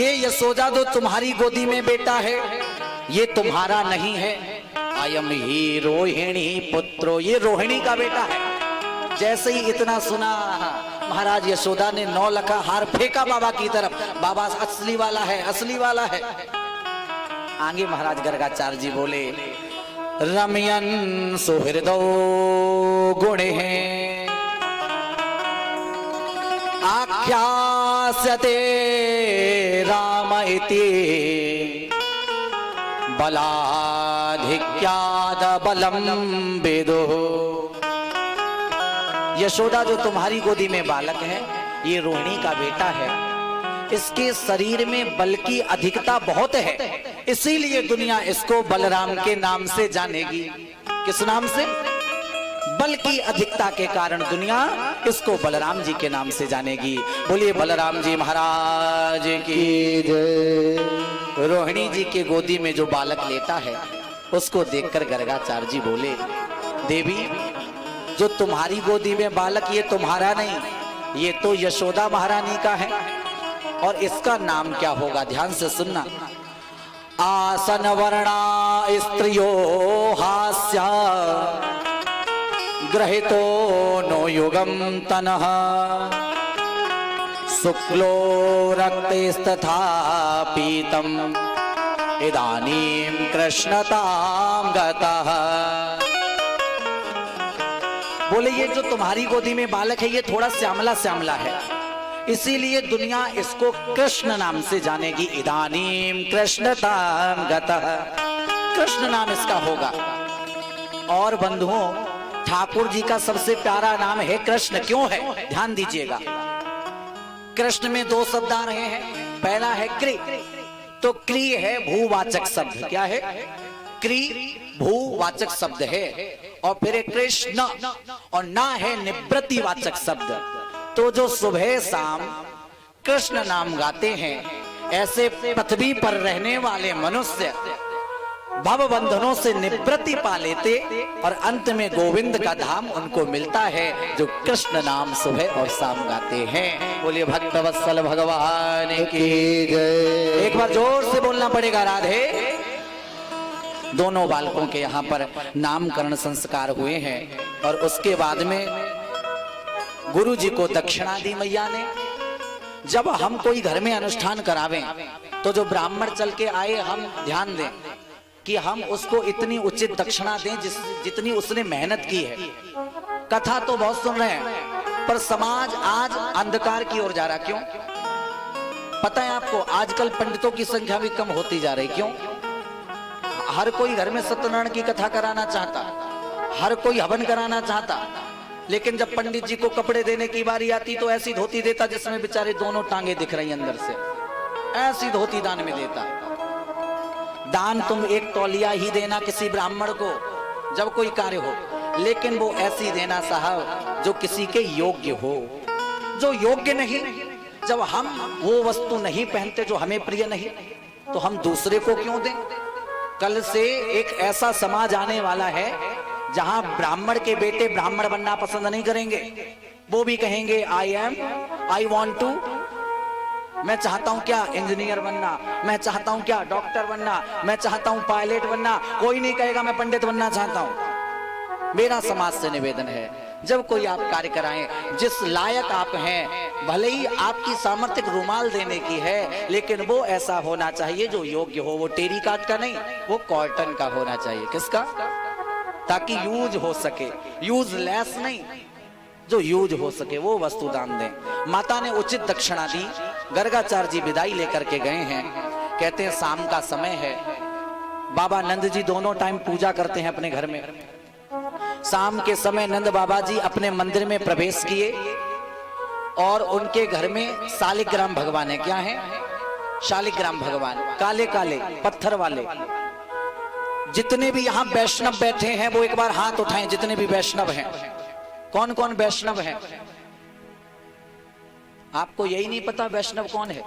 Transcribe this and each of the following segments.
ये यशोदा जो तुम्हारी गोदी में बेटा है ये तुम्हारा नहीं है। अयम ही रोहिणी पुत्रो, ये रोहिणी का बेटा है। जैसे ही इतना सुना महाराज यशोदा ने 9 लखा हार फेंका बाबा की तरफ। बाबा असली वाला है, असली वाला है। आगे महाराज गर्गाचार्य जी बोले, रमयन सुहृदो गुण है आख्यास्यते राम इति बलाधिक्याद बलम वेदो। यशोदा जो तुम्हारी गोदी में बालक है ये रोहिणी का बेटा है। इसके शरीर में बल की अधिकता बहुत है, इसीलिए दुनिया इसको बलराम के नाम से जानेगी। किस नाम से? बल की अधिकता के कारण दुनिया इसको बलराम जी के नाम से जानेगी। बोलिए बलराम जी महाराज की जय। रोहिणी जी के गोदी में जो बालक लेटा है उसको देखकर गर्गाचार्य जी बोले, देवी जो तुम्हारी गोदी में बालक ये तुम्हारा नहीं, ये तो यशोदा महारानी का है। और इसका नाम क्या होगा? ध्यान से सुनना। आसन वर्णा स्त्रियो हास्या ग्रहितो नो युगम तनः शुक्लो रक्तस्तथा पीतम इदानीं कृष्णतां गतः। बोले ये जो तुम्हारी गोदी में बालक है ये थोड़ा श्यामला श्यामला है, इसीलिए दुनिया इसको कृष्ण नाम से जानेगी। इदानीं कृष्णतां गतः, कृष्ण नाम इसका होगा। और बंधुओं ठाकुर जी का सबसे प्यारा नाम है कृष्ण। क्यों है? ध्यान दीजिएगा। कृष्ण में 2 शब्द आ रहे हैं। पहला है क्री, तो क्री है भूवाचक शब्द। क्या है? क्री भूवाचक शब्द है। और फिर एक कृष्ण, और ना है निवृत्तिवाचक शब्द। तो जो सुबह शाम कृष्ण नाम गाते हैं ऐसे पृथ्वी पर रहने वाले मनुष्य भव बंधनों से निवृत्ति पा लेते और अंत में गोविंद का धाम उनको मिलता है जो कृष्ण नाम सुबह और शाम गाते हैं। बोलिए भक्तवत्सल भगवान की जय। एक बार जोर से बोलना पड़ेगा राधे। दोनों बालकों के यहाँ पर नामकरण संस्कार हुए हैं और उसके बाद में गुरु जी को दक्षिणा दी मैया ने। जब हम कोई घर में अनुष्ठान करावें तो जो ब्राह्मण चल के आए हम ध्यान दें कि हम उसको इतनी उचित दक्षिणा दें जितनी उसने मेहनत की है। कथा तो बहुत सुन रहे हैं पर समाज आज अंधकार की ओर जा रहा। क्यों पता है आपको? आजकल पंडितों की संख्या भी कम होती जा रही। क्यों? हर कोई घर में सत्यनारायण की कथा कराना चाहता, हर कोई हवन कराना चाहता, लेकिन जब पंडित जी को कपड़े देने की बारी आती तो ऐसी धोती देता जिसमें बेचारे दोनों टांगे दिख रही अंदर से। ऐसी धोती दान में देता। दान तुम 1 तौलिया ही देना किसी ब्राह्मण को जब कोई कार्य हो, लेकिन वो ऐसी देना साहब जो किसी के योग्य हो। जो योग्य नहीं, जब हम वो वस्तु नहीं पहनते जो हमें प्रिय नहीं तो हम दूसरे को क्यों दें? कल से एक ऐसा समाज आने वाला है जहां ब्राह्मण के बेटे ब्राह्मण बनना पसंद नहीं करेंगे। वो भी कहेंगे आई वॉन्ट टू, मैं चाहता हूं क्या इंजीनियर बनना, मैं चाहता हूं क्या डॉक्टर बनना, मैं चाहता हूं पायलट बनना। कोई नहीं कहेगा मैं पंडित बनना चाहता हूं। मेरा समाज से निवेदन है जब कोई आप कार्य कराएं जिस लायक आप हैं, भले ही आपकी सामर्थ्य रुमाल देने की है लेकिन वो ऐसा होना चाहिए जो योग्य हो। वो टेरी काट का नहीं, वो कॉटन का होना चाहिए। किसका? ताकि यूज हो सके, यूज लेस नहीं, जो यूज हो सके वो वस्तु दान दें। माता ने उचित दक्षिणा दी। गर्गाचार्य जी विदाई लेकर के गए हैं। कहते हैं शाम का समय है। बाबा नंद जी दोनों टाइम पूजा करते हैं अपने घर में। शाम के समय नंद बाबा जी अपने मंदिर में प्रवेश किए और उनके घर में शालिग्राम भगवान है। क्या है? शालिग्राम भगवान, काले काले पत्थर वाले। जितने भी यहाँ वैष्णव बैठे हैं वो एक बार हाथ उठाएं। जितने भी वैष्णव हैं, कौन कौन वैष्णव हैं? आपको यही नहीं पता वैष्णव कौन है?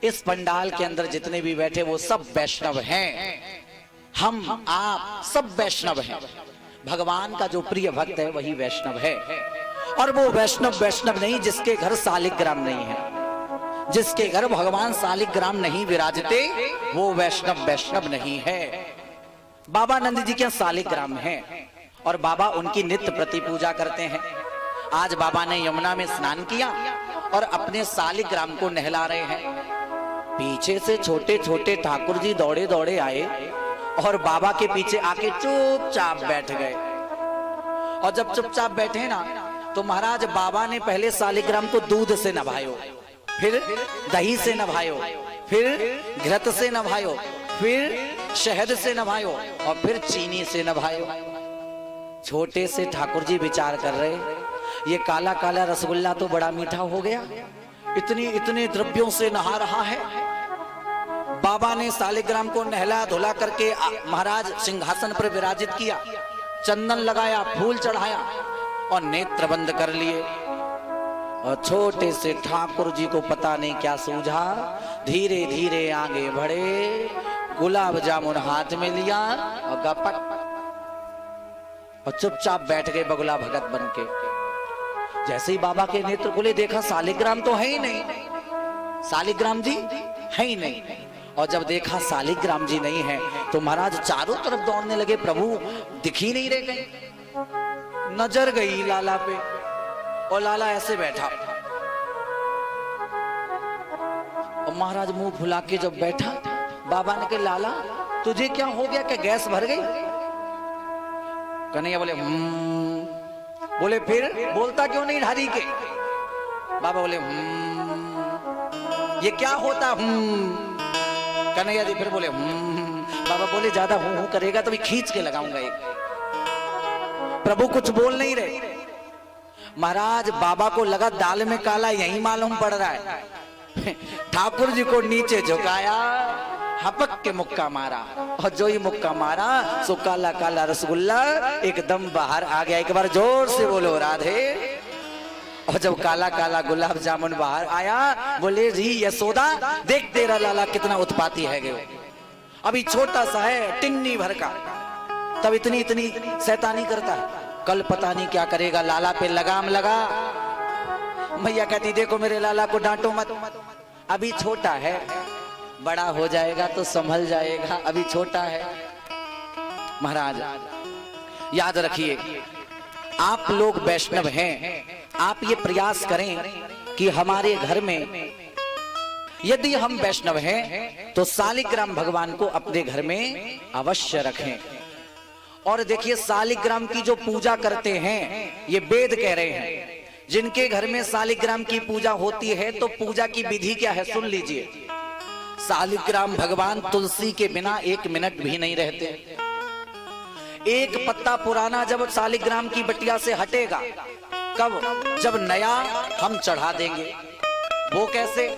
इस पंडाल के अंदर जितने भी बैठे वो सब वैष्णव हैं। हम आप सब वैष्णव हैं। भगवान का जो प्रिय भक्त है वही वैष्णव है। और वो वैष्णव नहीं जिसके घर शालिग्राम नहीं है। जिसके घर भगवान शालिग्राम नहीं विराजते वो वैष्णव वैष्णव नहीं है। बाबा नंद जी के शालिग्राम है और बाबा उनकी नित्य प्रति पूजा करते हैं। आज बाबा ने यमुना में स्नान किया और अपने शालिग्राम को नहला रहे हैं। पीछे से छोटे छोटे ठाकुर जी दौड़े दौड़े आए और बाबा के पीछे आके चुपचाप बैठ गए। और जब चुपचाप बैठे ना तो महाराज बाबा ने पहले शालिग्राम को दूध से नभायो, फिर दही से नभायो, फिर घृत से नभायो, फिर शहद से नभायो और फिर चीनी से नभायो। छोटे से ठाकुर जी विचार कर रहे, ये काला काला रसगुल्ला तो बड़ा मीठा हो गया, इतने इतने द्रव्यों से नहा रहा है। बाबा ने शालिग्राम को नहला धुला करके महाराज सिंहासन पर विराजित किया, चंदन लगाया, फूल चढ़ाया और नेत्र बंद कर लिए। और छोटे से ठाकुर जी को पता नहीं क्या सूझा, धीरे धीरे आगे बढ़े, गुलाब जामुन हाथ में लिया और गपक और चुपचाप बैठ गए बगुला भगत बनके। जैसे ही बाबा के नेत्र खुले देखा शालिग्राम तो है ही नहीं, शालिग्राम जी है ही नहीं। और जब देखा शालिग्राम जी नहीं है तो महाराज चारों तरफ दौड़ने लगे, प्रभु दिख ही नहीं रहे कहीं। नजर गई लाला पे और लाला ऐसे बैठा और महाराज मुंह फुला के जब बैठा, बाबा ने कहा लाला तुझे क्या हो गया, क्या गैस भर गई? कन्हैया बोले बोले फिर बोलता क्यों नहीं ढारी के? बाबा बोले ये क्या होता कन्हैया जी फिर बोले बाबा बोले ज्यादा हूं करेगा तो भी खींच के लगाऊंगा एक। प्रभु कुछ बोल नहीं रहे। महाराज बाबा को लगा दाल में काला यही मालूम पड़ रहा है। ठाकुर जी को नीचे झुकाया, हपक के मुक्का मारा और जो ही मुक्का मारा सो काला काला रसगुल्ला एकदम बाहर आ गया। एक बार जोर से बोलो राधे। और जब काला काला गुलाब जामुन बाहर आया, बोले जी यशोदा देख तेरा लाला कितना उत्पाती है गयो, अभी छोटा सा है टिन्नी भर का, तब इतनी इतनी शैतानी करता है, कल पता नहीं क्या करेगा। लाला पे लगाम लगा। मैया कहती देखो मेरे लाला को डांटो मत, अभी छोटा है, बड़ा हो जाएगा तो संभल जाएगा, अभी छोटा है। महाराज याद रखिए, आप लोग वैष्णव हैं, आप ये प्रयास करें कि हमारे घर में यदि हम वैष्णव हैं तो शालिग्राम भगवान को अपने घर में अवश्य रखें। और देखिए शालिग्राम की जो पूजा करते हैं ये वेद कह रहे हैं, जिनके घर में शालिग्राम की पूजा होती है तो पूजा की विधि क्या है सुन लीजिए। शालिग्राम भगवान तुलसी के बिना एक मिनट भी नहीं रहते। एक पत्ता पुराना जब शालिग्राम की बटिया से हटेगा, कब? जब नया हम चढ़ा देंगे। वो कैसे?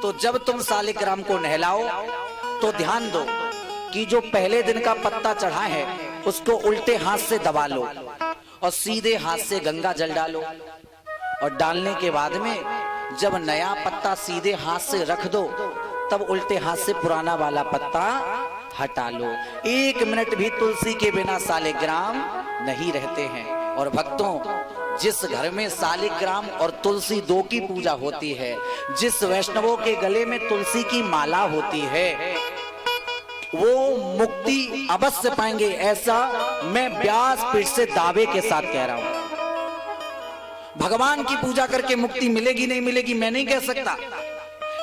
तो जब तुम शालिग्राम को नहलाओ तो ध्यान दो कि जो पहले दिन का पत्ता चढ़ा है उसको उल्टे हाथ से दबा लो और सीधे हाथ से गंगा जल डालो। और डालने के बाद में जब नया पत्ता सीधे हाथ से रख दो तब उल्टे हाथ से पुराना वाला पत्ता हटा लो। एक मिनट भी तुलसी के बिना शालिग्राम नहीं रहते हैं। और भक्तों, जिस घर में शालिग्राम और तुलसी दो की पूजा होती है, जिस वैष्णवों के गले में तुलसी की माला होती है, वो मुक्ति अवश्य पाएंगे, ऐसा मैं व्यास पीठ से दावे के साथ कह रहा हूं। भगवान की पूजा करके मुक्ति मिलेगी नहीं मिलेगी मैं नहीं कह सकता,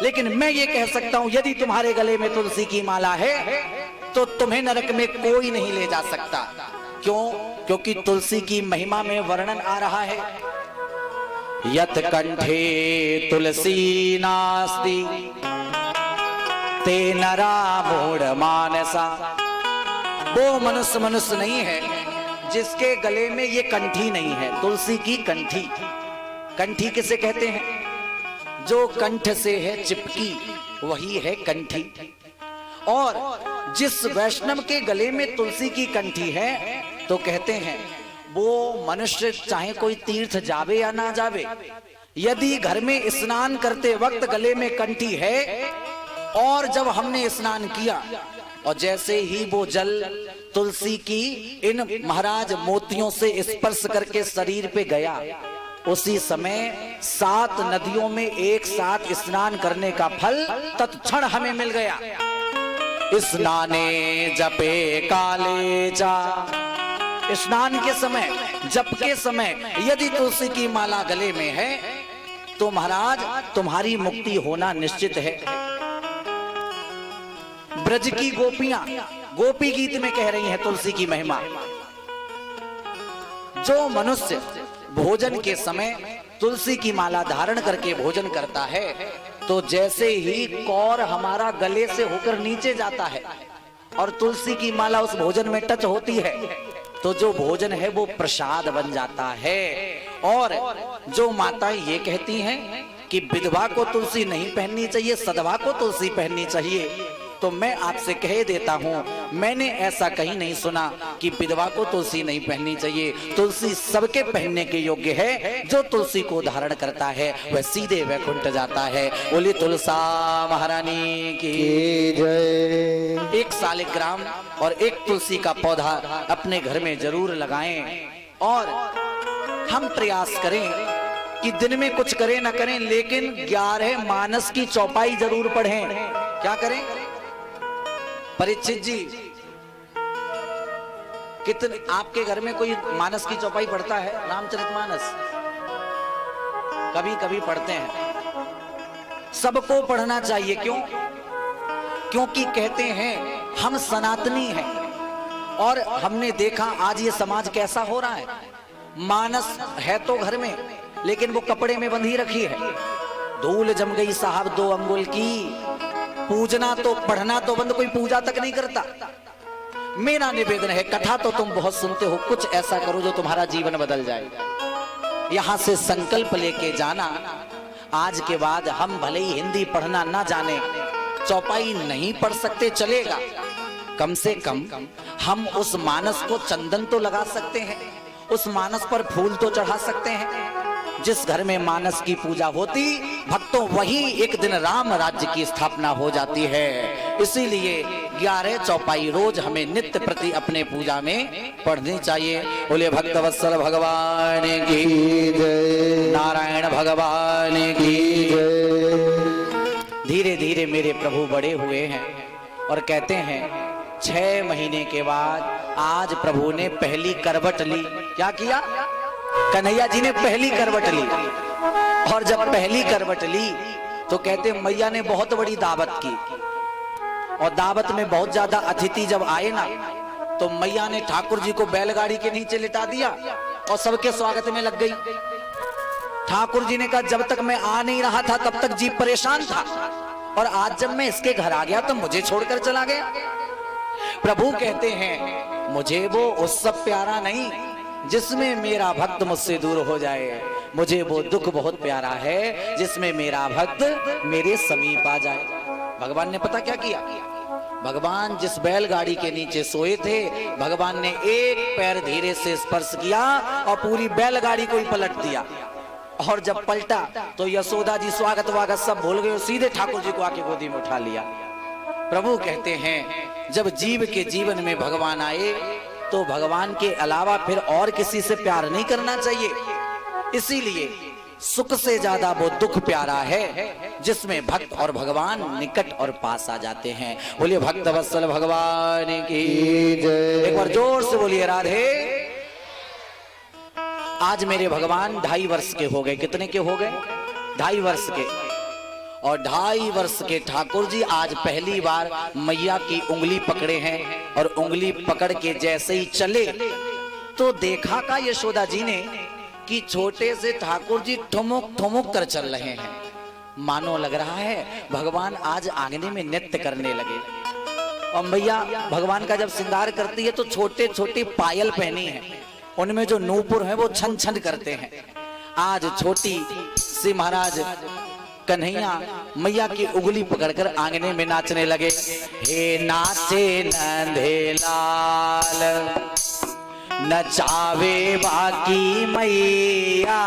लेकिन मैं ये कह सकता हूं यदि तुम्हारे गले में तुलसी की माला है तो तुम्हें नरक में कोई नहीं ले जा सकता। क्यों? क्योंकि तुलसी की महिमा में वर्णन आ रहा है, यत कंठे तुलसी नास्ति ते नरा मूढ़ मानसा। वो मनुष्य मनुष्य नहीं है जिसके गले में ये कंठी नहीं है, तुलसी की कंठी। कंठी किसे कहते हैं? जो कंठ से है चिपकी वही है कंठी। और जिस वैष्णव के गले में तुलसी की कंठी है तो कहते हैं वो मनुष्य चाहे कोई तीर्थ जावे या ना जावे, यदि घर में स्नान करते वक्त गले में कंठी है और जब हमने स्नान किया और जैसे ही वो जल तुलसी की इन महाराज मोतियों से स्पर्श करके शरीर पे गया उसी समय 7 नदियों में एक साथ स्नान करने का फल तत्क्षण हमें मिल गया। स्नाने जपे काले चा, स्नान के समय, जप के समय यदि तुलसी की माला गले में है तो महाराज तुम्हारी मुक्ति होना निश्चित है। ब्रज की गोपियां गोपी गीत में कह रही हैं तुलसी की महिमा। जो मनुष्य भोजन के समय तुलसी की माला धारण करके भोजन करता है तो जैसे ही कौर हमारा गले से होकर नीचे जाता है और तुलसी की माला उस भोजन में टच होती है तो जो भोजन है वो प्रसाद बन जाता है। और जो माताएं ये कहती हैं कि विधवा को तुलसी नहीं पहननी चाहिए, सधवा को तुलसी पहननी चाहिए, तो मैं आपसे कह देता हूं, मैंने ऐसा कहीं नहीं सुना कि विधवा को तुलसी नहीं पहननी चाहिए। तुलसी सबके पहनने के योग्य है। जो तुलसी को धारण करता है वह सीधे वैकुंठ जाता है। बोली तुलसा महारानी की जय। एक सालिग्राम और एक तुलसी का पौधा अपने घर में जरूर लगाएं और हम प्रयास करें कि दिन में कुछ करें ना करें लेकिन 11 मानस की चौपाई जरूर पढ़ें। क्या करें परीक्षित जी, कितने आपके घर में कोई मानस की चौपाई पढ़ता है? रामचरितमानस कभी कभी पढ़ते हैं। सबको पढ़ना चाहिए। क्यों? क्योंकि कहते हैं हम सनातनी हैं और हमने देखा आज ये समाज कैसा हो रहा है। मानस है तो घर में लेकिन वो कपड़े में बंधी रखी है। धूल जम गई साहब 2 अंगुल की, पूजना तो पढ़ना तो बंद, कोई पूजा तक नहीं करता। मेरा निवेदन है, कथा तो तुम बहुत सुनते हो, कुछ ऐसा करो जो तुम्हारा जीवन बदल जाए। यहां से संकल्प लेके जाना, आज के बाद हम भले ही हिंदी पढ़ना ना जाने, चौपाई नहीं पढ़ सकते चलेगा, कम से कम हम उस मानस को चंदन तो लगा सकते हैं, उस मानस पर फूल तो चढ़ा सकते हैं। जिस घर में मानस की पूजा होती भक्तों, वही एक दिन राम राज्य की स्थापना हो जाती है। इसीलिए 11 चौपाई रोज हमें नित्य प्रति अपने पूजा में पढ़नी चाहिए। बोले भक्तवत्सल भगवान की जय, नारायण भगवान की जय। धीरे धीरे मेरे प्रभु बड़े हुए हैं और कहते हैं 6 महीने के बाद आज प्रभु ने पहली करवट ली। क्या किया? कन्हैया जी ने पहली करवट ली। और जब पहली करवट ली तो कहते मैया ने बहुत बड़ी दावत की और दावत में बहुत ज्यादा अतिथि जब आए ना तो मैया ने ठाकुर जी को बैलगाड़ी के नीचे लिटा दिया और सबके स्वागत में लग गई। ठाकुर जी ने कहा जब तक मैं आ नहीं रहा था तब तक जीव परेशान था और आज जब मैं इसके घर आ गया तो मुझे छोड़कर चला गया। प्रभु कहते हैं मुझे वो उत्सव प्यारा नहीं जिसमें मेरा भक्त मुझसे दूर हो जाए, मुझे वो दुख बहुत प्यारा है जिसमें मेरा भक्त मेरे समीप आ जाए। भगवान ने पता क्या किया? भगवान जिस बैलगाड़ी के नीचे सोए थे, भगवान ने एक पैर धीरे से स्पर्श किया और पूरी बैलगाड़ी को ही पलट दिया। और जब पलटा तो यशोदा जी स्वागत वागत सब भूल गए, सीधे ठाकुर जी को आके गोदी में उठा लिया। प्रभु कहते हैं जब जीव के जीवन में भगवान आए तो भगवान के अलावा फिर और किसी से प्यार नहीं करना चाहिए। इसीलिए सुख से ज्यादा वो दुख प्यारा है जिसमें भक्त और भगवान निकट और पास आ जाते हैं। बोलिए भक्त वत्सल भगवान की जय। एक बार जोर से बोलिए राधे। आज मेरे भगवान 2.5 वर्ष के हो गए। कितने के हो गए? 2.5 वर्ष के। और 2.5 वर्ष के ठाकुर जी आज पहली बार मैया की उंगली पकड़े हैं और उंगली पकड़ के जैसे ही चले तो देखा का यशोदा जी ने कि छोटे से ठाकुर जी ठुमुक ठुमुक कर चल रहे हैं। मानो लग रहा है भगवान आज आंगने में नृत्य करने लगे। और मैया भगवान का जब श्रृंगार करती है तो छोटे छोटे पायल पहनी है, उनमें जो नूपुर है वो छन छन करते हैं। आज छोटी सी महाराज कन्हैया मैया की उंगली पकड़कर आंगने में नाचने लगे। हे नाचे नंदे लाल नचावे बाकी मैया,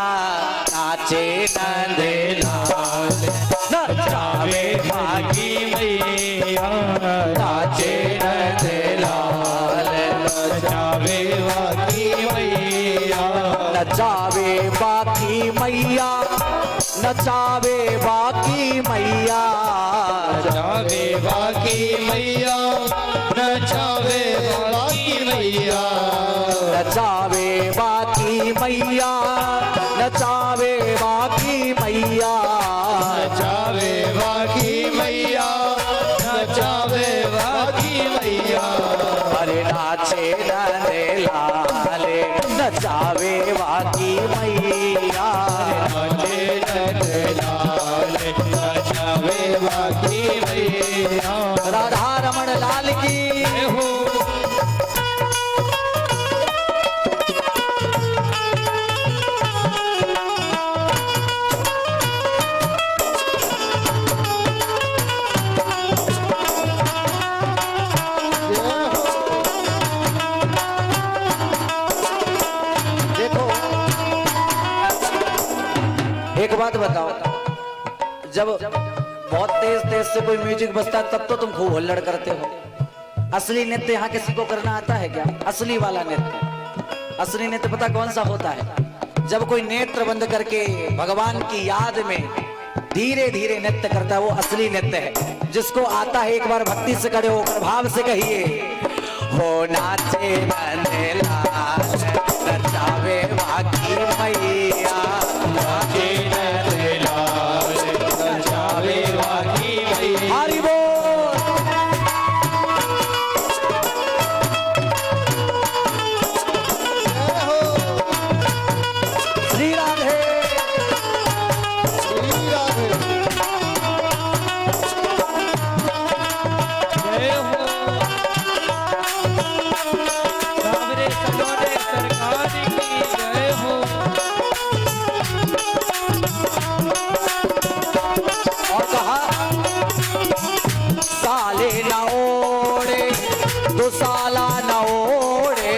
नाचे नंदे लाल नचावे बाकी मैया, नाचे नंदे लाल नचावे बाकी मैया, नचावे बाकी बाकी मैया, नचावे बाकी मैया, नचावे बाकी मैया, नचावे बाकी मैया, नचावे बाकी मैया, नचावे बाकी मैया, नचावे बाकी मैया, नचावे बाकी मैया। अरे नाचे नंदे लाले, नचावे बाकी मैया, नाचे नंदे लाले, नचावे बाकी मैया। राधा रमण लाल की हो एक बात बताओ, जब बहुत तेज तेज से कोई म्यूजिक बजता है तब तो तुम खूब हुल्लड़ करते हो। असली नृत्य यहाँ किसी को करना आता है क्या? असली वाला नृत्य, असली नृत्य पता कौन सा होता है? जब कोई नेत्र बंद करके भगवान की याद में धीरे धीरे नृत्य करता है, वो असली नृत्य है। जिसको आता है एक बार भक्ति से खड़े होकर भाव से कहिए, हो नाचे नंदे लाल, नचावे बाकी मैया, नाचे नंदे लाल, नचावे बाकी मैया। हरि बोल। श्री राधे, श्री राधे। जय हो सावरे सलोने सरकार की जय हो। और कहा साले न ओढ़े दो साला न ओढ़े,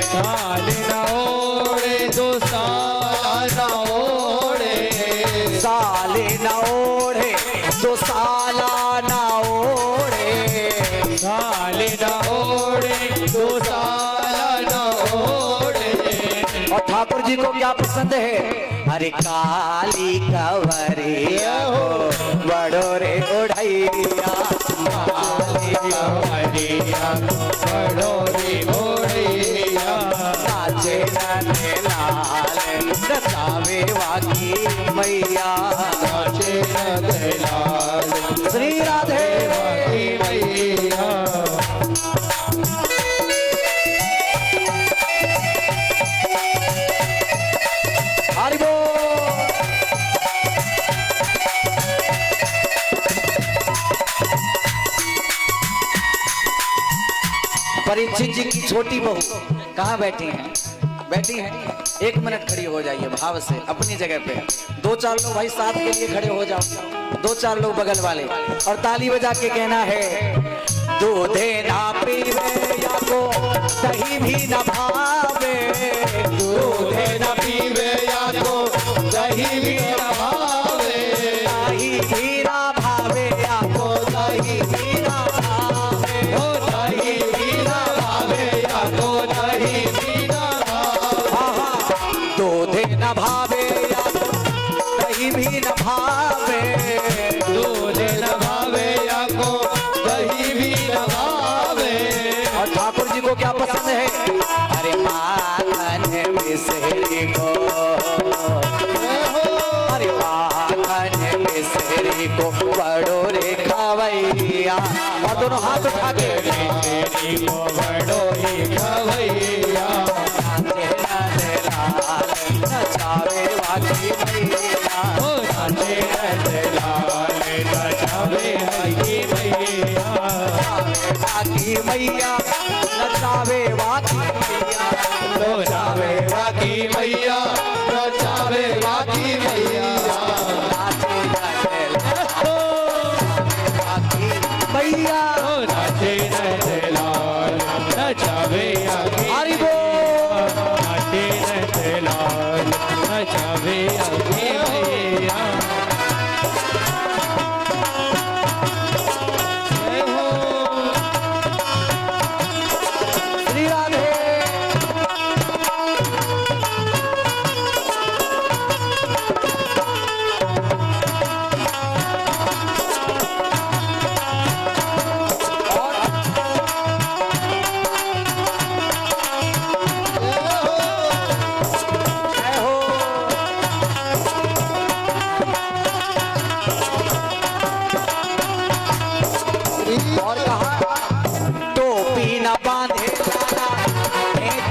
साल न ओढ़े दो साल न ओढ़े, साले न ओढ़े दो साला न ओढ़े, साल न ओढ़े दो साल न ओढ़े। और ठाकुर जी को क्या पसंद है? अरे काली कवरिया हो बड़ो रे ओढ़ैया, काली कवरिया बड़ो रे ओढ़ैया, नाचे नंदे लाल, नचावे बाकी मैया, नाचे नंदे लाल, श्री राधे बाकी मैया। हरि बोल। परीक्षित जी की छोटी बहू कहाँ बैठी हैं? बैठी हैं, एक मिनट खड़ी हो जाइए भाव से अपनी जगह पे। दो चार लोग भाई साथ के लिए खड़े हो जाओ, दो चार लोग बगल वाले, और ताली बजा के कहना है, दूधे ना पीवे या को दही भी न भावे, दूधे न पीवे या को दही भी न भावे, दही भी न भावे या को दही भी न भावे, ओ दही भी न भावे या को दही भी न भावे। दूधे न भावे या को दही भी न भावे, दूध न भावे या को दही भी न भावे। और ठाकुर जी को क्या पसंद है? अरे माखन मिश्री को, अरे माखन मिश्री को बड़ो रे खवैया, और दोनों हाथ उठा के तेरी को बड़ो ही खवैया, नाचे नंदे लाल, नचावे बाकी मैया, ओ नाचे नंदे लाल, नचावे बाकी मैया, बाकी मैया, नचावे बाकी मैया, नचावे बाकी मैया, नचावे बाकी मैया। नाचे नंदे बाकी मैया, ओ नाचे नंदे लाल, नचावे बाकी हरि बोल। नाचे नंदे लाल, नचावे बाकी मैया। जय हो श्री राधे।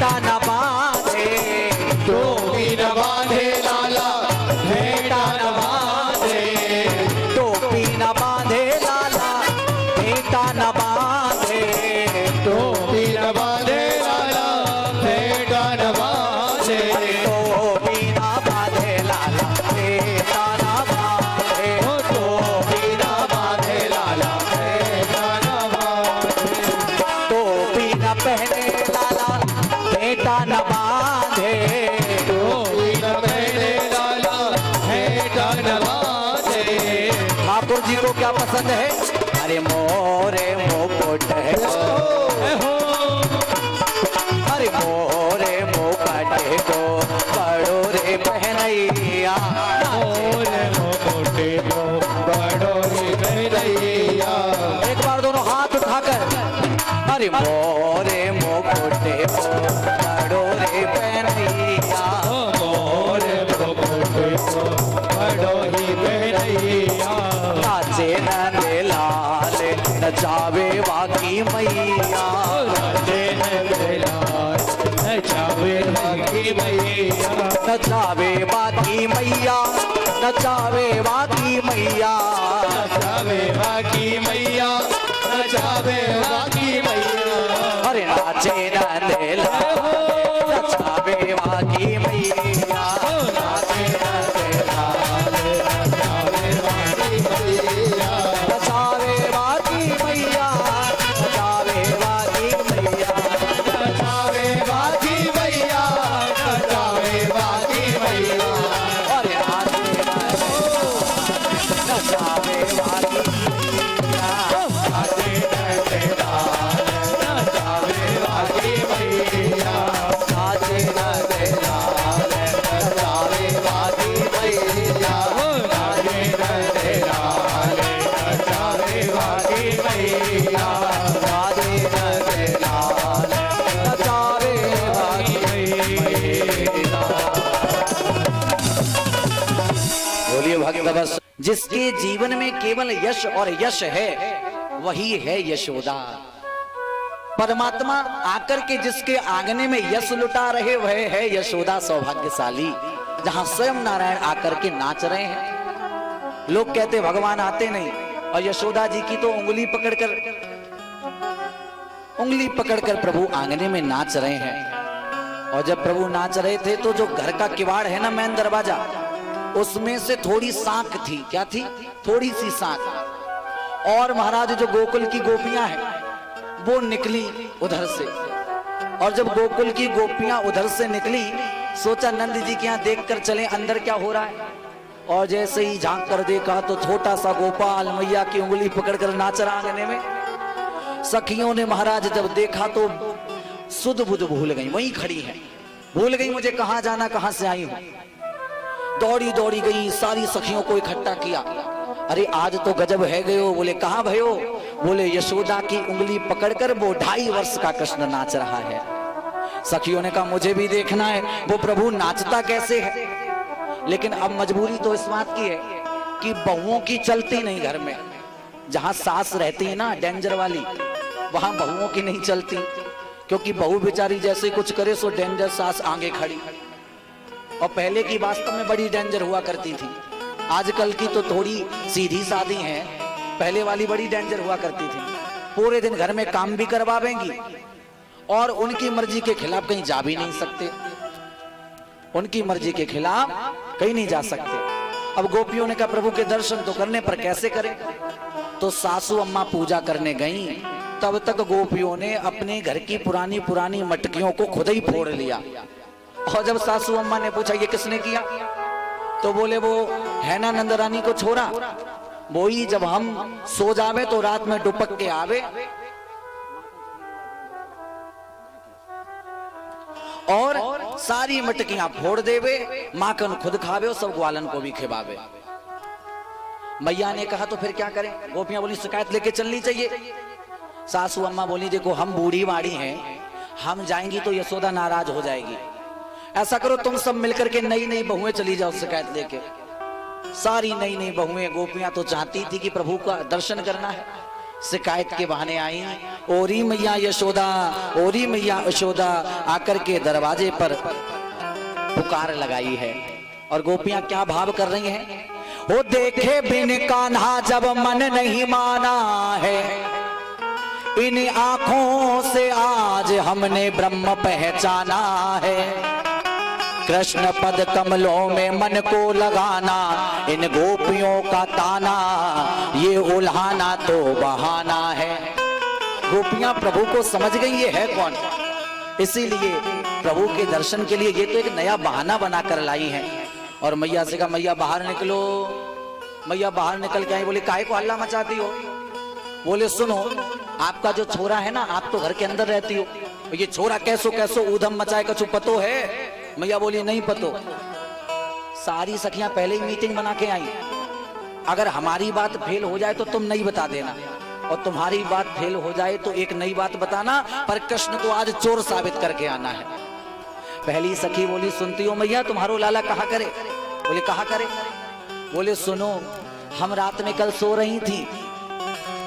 भेंटा न बांधे, टोपी न बांधे लाला भेंटा न बांधे, टोपी न बांधे लाला भेंटा न बांधे, टोपी न बांधे लाला भेंटा न बांधे, टोपी न बांधे लाला भेंटा न बांधे, टोपी न बांधे लाला भेंटा न बांधे, टोपी न पहने लाला भेंटा न बांधे, टोपी न पहने लाला भेंटा न बांधे। ठाकुर जी को क्या पसंद है? अरे मोरे मुकुट है, अरे मोरे मुकुट को बड़ो रे पहनैया, मोरे मुकुट को बड़ो रे पहनैया। एक बार दोनों हाथ उठाकर, अरे मोरे मुकुट को बड़ो रे पहनैया, मोरे मुकुट को बड़ो ही पहनैया। नाचे नंदे लाल नचावे बाकी मैया, राधे नंदलाल नचावे बाकी मैया, नचावे बाकी मैया, नचावे बाकी मैया, नचावे बाकी मैया, नचावे बाकी मैया। अरे नाचे नंदलाल नचावे बाकी मैया, नाचे नंदलाल नचावे बाकी मैया, नचावे बाकी मैया, नचावे बाकी मैया, नचावे बाकी मैया, नचावे बाकी मैया। अरे नाचे नचावे बाकी मैया, नाचे नंदलाल नचावे बाकी मैया, नाचे नंदलाल नचावे बाकी मैया, नाचे नंदलाल नचावे बाकी मैया, नाचे नंदलाल नचावे बाकी मैया। बोलिए भक्त बस। जिसके जीवन में केवल यश और यश है वही है यशोदा। परमात्मा आकर के जिसके आंगने में यश लुटा रहे वह है यशोदा सौभाग्यशाली, जहां स्वयं नारायण आकर के नाच रहे हैं। लोग कहते भगवान आते नहीं, और यशोदा जी की तो उंगली पकड़कर प्रभु आंगने में नाच रहे हैं। और जब प्रभु नाच रहे थे तो जो घर का किवाड़ है ना, मेन दरवाजा, उसमें से थोड़ी सांक थी। क्या थी? थोड़ी सी सांक। और महाराज जो गोकुल की गोपियां हैं वो निकली उधर से, और जब गोकुल की गोपियां उधर से निकली, सोचा नंद जी के यहाँ देख कर चले अंदर क्या हो रहा है। और जैसे ही झांक कर देखा तो छोटा सा गोपाल मैया की उंगली पकड़कर नाच रहा आंगने में। सखियों ने महाराज जब देखा तो सुध बुध भूल गई, वहीं खड़ी हैं, भूल गई मुझे कहाँ जाना, कहाँ से आई हूं। दौड़ी दौड़ी गई, सारी सखियों को इकट्ठा किया। अरे आज तो गजब है गयो। बोले कहाँ भयो? बोले यशोदा की उंगली पकड़कर वो 2.5 वर्ष का कृष्ण नाच रहा है। सखियों ने कहा मुझे भी देखना है वो प्रभु नाचता कैसे है। लेकिन अब मजबूरी तो इस बात की है कि बहुओं की चलती नहीं घर में। जहां सास रहती है ना डेंजर वाली, वहां बहुओं की नहीं चलती, क्योंकि बहू बेचारी जैसे कुछ करे सो डेंजर सास आगे खड़ी। और पहले की वास्तव में बड़ी डेंजर हुआ करती थी, आजकल की तो थोड़ी सीधी सादी है। पहले वाली बड़ी डेंजर हुआ करती थी, पूरे दिन घर में काम भी करवावेंगी और उनकी मर्जी के खिलाफ कहीं जा भी नहीं सकते, उनकी मर्जी के खिलाफ कहीं नहीं जा सकते। अब गोपियों ने कहा प्रभु के दर्शन तो करने पर कैसे करें। तो सासू अम्मा पूजा करने गई, तब तक गोपियों ने अपने घर की पुरानी पुरानी मटकियों को खुद ही फोड़ लिया। और जब सासू अम्मा ने पूछा ये किसने किया, तो बोले वो है ना नंदरानी को छोरा, वो ही जब हम सो जावे तो रात में डुपक के आवे और सारी मटकियां फोड़ देवे, माखन खुद खावे और सब ग्वालन को भी खिलावे। मैया ने कहा तो फिर क्या करें। गोपियां बोली शिकायत लेके चलनी चाहिए। सासू अम्मा बोली देखो हम बूढ़ी बाड़ी हैं, हम जाएंगी तो यशोदा नाराज हो जाएगी, ऐसा करो तुम सब मिलकर के नई नई बहुएं चली जाओ शिकायत लेके। सारी नई नई बहुएं गोपियां तो चाहती थी कि प्रभु का दर्शन करना है, शिकायत के बहाने आई। ओरी मैया यशोदा, ओरी मैया यशोदा आकर के दरवाजे पर पुकार लगाई है। और गोपियां क्या भाव कर रही हैं? वो देखे बिन कान्हा जब मन नहीं माना है, इन आंखों से आज हमने ब्रह्म पहचाना है। कृष्ण पद कमलों में मन को लगाना, इन गोपियों का ताना, ये उल्हाना तो बहाना है। गोपियां प्रभु को समझ गई ये है कौन, इसीलिए प्रभु के दर्शन के लिए ये तो एक नया बहाना बनाकर लाई हैं। और मैया से कहा, मैया बाहर निकलो। मैया बाहर निकल के आई, बोले काहे को हल्ला मचाती हो? बोले सुनो, आपका जो छोरा है ना, आप तो घर के अंदर रहती हो, ये छोरा कैसो कैसो ऊधम मचाए कछु पतो है? मैया बोली नहीं पतो। सारी सखियां पहले ही मीटिंग बना के आई, अगर हमारी बात फेल हो जाए तो तुम नहीं बता देना, और तुम्हारी बात फेल हो जाए तो एक नई बात बताना, पर कृष्ण को आज चोर साबित करके आना है। पहली सखी बोली, सुनती हो मैया, तुम्हारो लाला कहा करे? बोले कहा करे? बोले सुनो, हम रात में कल सो रही थी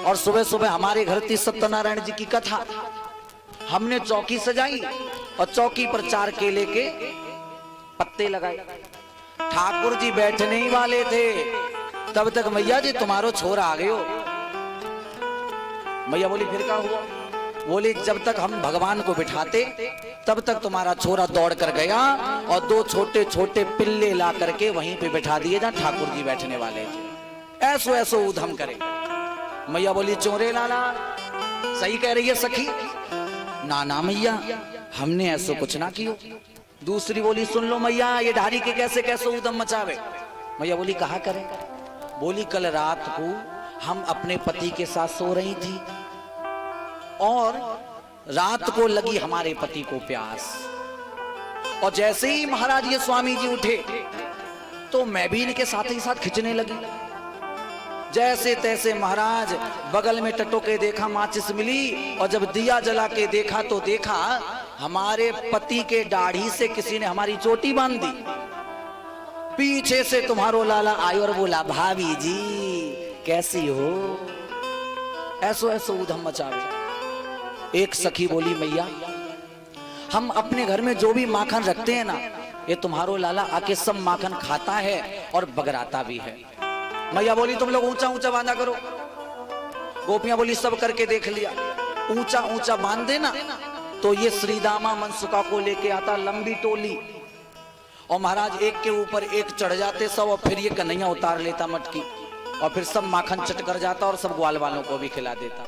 और सुबह सुबह हमारे घर थी सत्यनारायण जी की कथा। हमने चौकी सजाई और चौकी पर 4 केले के पत्ते लगाए। ठाकुर जी बैठने ही वाले थे, तब तक मैया जी तुम्हारो छोरा आ गयो। मैया बोली फिर क्या हुआ? बोली जब तक हम भगवान को बिठाते तब तक तुम्हारा छोरा दौड़ कर गया और 2 छोटे छोटे पिल्ले ला करके वहीं पे बिठा दिए जहां ठाकुर जी बैठने वाले थे। ऐसो ऐसो उधम करे। मैया बोली चोरे लाला, सही कह रही है सखी। ना ना मैया, हमने ऐसो कुछ ना कियो। दूसरी बोली सुन लो मैया, ये ढारी के कैसे कैसे उधम मचावे? मैया बोली कहा करे? बोली कल रात को हम अपने पति के साथ सो रही थी और रात को लगी हमारे पति को प्यास, और जैसे ही महाराज ये स्वामी जी उठे तो मैं भी इनके साथ ही साथ खिंचने लगी। जैसे तैसे महाराज बगल में टटोके देखा, माचिस मिली, और जब दिया जला के देखा तो देखा हमारे पति के दाढ़ी से किसी ने हमारी चोटी बांध दी। पीछे से तुम्हारो लाला आयो और बोला भाभी जी कैसी हो? ऐसो ऐसो उधम मचावे। एक सखी बोली मैया, हम अपने घर में जो भी माखन रखते हैं ना, ये तुम्हारो लाला आके सब माखन खाता है और बगराता भी है। मैया बोली तुम लोग ऊंचा ऊंचा बांधा करो। गोपियां बोली सब करके देख लिया, ऊंचा ऊंचा बांध देना तो ये श्रीदामा मनसुका को लेके आता लंबी टोली, और महाराज एक के ऊपर एक चढ़ जाते सब, और फिर ये कन्हैया उतार लेता मटकी, और फिर सब माखन चट कर जाता और सब ग्वाल वालों को भी खिला देता।